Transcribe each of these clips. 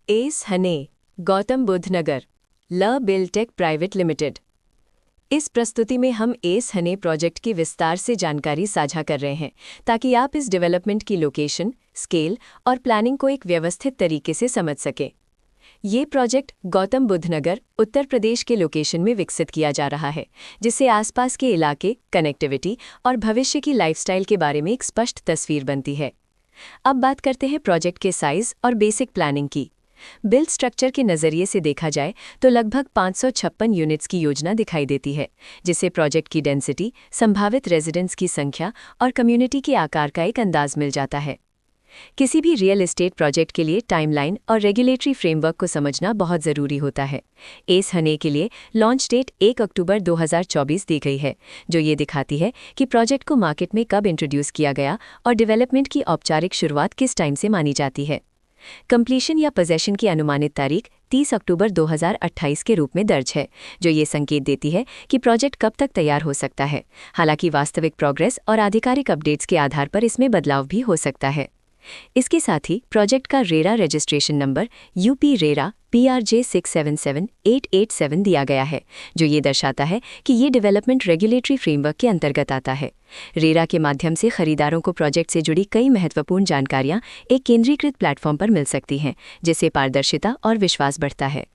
S हने, गौतम बुद्ध नगर, ल Biltech private limited. इस प्रस्तुति में हम एस हने प्रोजेक्ट की विस्तार से जानकारी साझा कर रहे हैं ताकि आप इस डेवलपमेंट की लोकेशन, स्केल और प्लानिंग को एक व्यवस्थित तरीके से समझ सकें। ये प्रोजेक्ट गौतम बुद्ध नगर, उत्तर प्रदेश के लोकेशन में विकसित किया जा रहा है, जिससे आसपास के इलाके, कनेक्टिविटी और भविष्य की लाइफस्टाइल के बारे में एक स्पष्ट तस्वीर बनती है। अब बात करते हैं प्रोजेक्ट के साइज और बेसिक प्लानिंग की। बिल्ड स्ट्रक्चर के नज़रिए से देखा जाए तो लगभग 556 यूनिट्स की योजना दिखाई देती है, जिससे प्रोजेक्ट की डेंसिटी, संभावित रेजिडेंट्स की संख्या और कम्युनिटी के आकार का एक अंदाज मिल जाता है। किसी भी रियल एस्टेट प्रोजेक्ट के लिए टाइमलाइन और रेगुलेटरी फ्रेमवर्क को समझना बहुत ज़रूरी होता है। एस हने के लिए लॉन्च डेट 1 अक्टूबर 2024 दी गई है, जो ये दिखाती है कि प्रोजेक्ट को मार्केट में कब इंट्रोड्यूस किया गया और डेवलपमेंट की औपचारिक शुरुआत किस टाइम से मानी जाती है। कंप्लीशन या पोजेशन की अनुमानित तारीख 30 अक्टूबर 2028 के रूप में दर्ज है, जो ये संकेत देती है कि प्रोजेक्ट कब तक तैयार हो सकता है। हालांकि वास्तविक प्रोग्रेस और आधिकारिक अपडेट्स के आधार पर इसमें बदलाव भी हो सकता है। इसके साथ ही प्रोजेक्ट का RERA registration number UP RERA PRJ 677887 दिया गया है, जो ये दर्शाता है कि ये डेवलपमेंट रेगुलेटरी फ्रेमवर्क के अंतर्गत आता है। रेरा के माध्यम से खरीदारों को प्रोजेक्ट से जुड़ी कई महत्वपूर्ण जानकारियां एक केंद्रीकृत प्लेटफॉर्म पर मिल सकती हैं, जिससे पारदर्शिता और विश्वास बढ़ता है।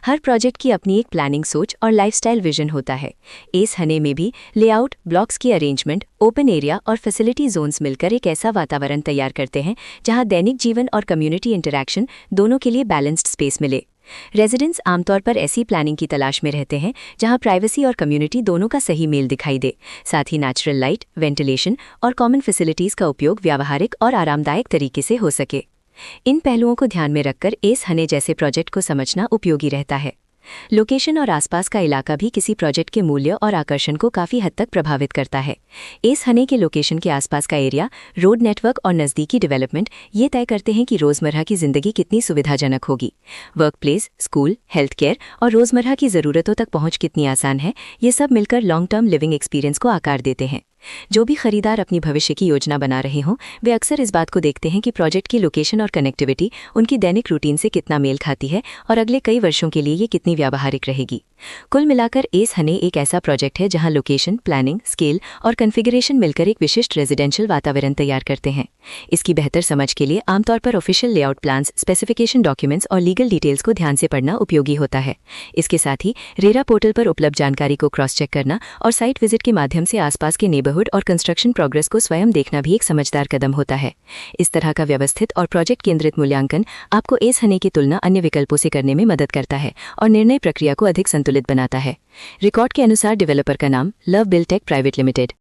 हर प्रोजेक्ट की अपनी एक प्लानिंग सोच और लाइफस्टाइल विजन होता है। एस हने में भी लेआउट, ब्लॉक्स की अरेंजमेंट, ओपन एरिया और फैसिलिटी जोन्स मिलकर एक ऐसा वातावरण तैयार करते हैं जहां दैनिक जीवन और कम्युनिटी इंटरैक्शन दोनों के लिए बैलेंस्ड स्पेस मिले। रेजिडेंट्स आमतौर पर ऐसी प्लानिंग की तलाश में रहते हैं जहां प्राइवेसी और कम्युनिटी दोनों का सही मेल दिखाई दे, साथ ही नेचुरल लाइट, वेंटिलेशन और कॉमन फैसिलिटीज़ का उपयोग व्यावहारिक और आरामदायक तरीके से हो सके। इन पहलुओं को ध्यान में रखकर एस हने जैसे प्रोजेक्ट को समझना उपयोगी रहता है। लोकेशन और आसपास का इलाका भी किसी प्रोजेक्ट के मूल्य और आकर्षण को काफ़ी हद तक प्रभावित करता है। एस हने के लोकेशन के आसपास का एरिया, रोड नेटवर्क और नज़दीकी डेवलपमेंट ये तय करते हैं कि रोज़मर्रा की ज़िंदगी कितनी सुविधाजनक होगी। Work place, school, health care और रोज़मर्रा की ज़रूरतों तक पहुँच कितनी आसान है, ये सब मिलकर लॉन्ग टर्म लिविंग एक्सपीरियंस को आकार देते हैं। जो भी खरीदार अपनी भविष्य की योजना बना रहे हों, वे अक्सर इस बात को देखते हैं कि प्रोजेक्ट की लोकेशन और कनेक्टिविटी उनकी दैनिक रूटीन से कितना मेल खाती है और अगले कई वर्षों के लिए ये कितनी व्यावहारिक रहेगी। कुल मिलाकर एस हने एक ऐसा प्रोजेक्ट है जहां लोकेशन, प्लानिंग, स्केल और कॉन्फ़िगरेशन मिलकर एक विशिष्ट रेजिडेंशियल वातावरण तैयार करते हैं। इसकी बेहतर समझ के लिए आमतौर पर official layout plans, specification documents और लीगल डिटेल्स को ध्यान से पढ़ना उपयोगी होता है। इसके साथ ही रेरा पोर्टल पर उपलब्ध जानकारी को क्रॉस चेक करना और साइट विजिट के माध्यम से आसपास के नेबरहुड और कंस्ट्रक्शन प्रोग्रेस को स्वयं देखना भी एक समझदार कदम होता है। इस तरह का व्यवस्थित और प्रोजेक्ट केंद्रित मूल्यांकन आपको एस हने की तुलना अन्य विकल्पों से करने में मदद करता है और निर्णय प्रक्रिया को अधिक संतुलित बनाता है। रिकॉर्ड के अनुसार डेवलपर का नाम लव बिल्टेक प्राइवेट लिमिटेड।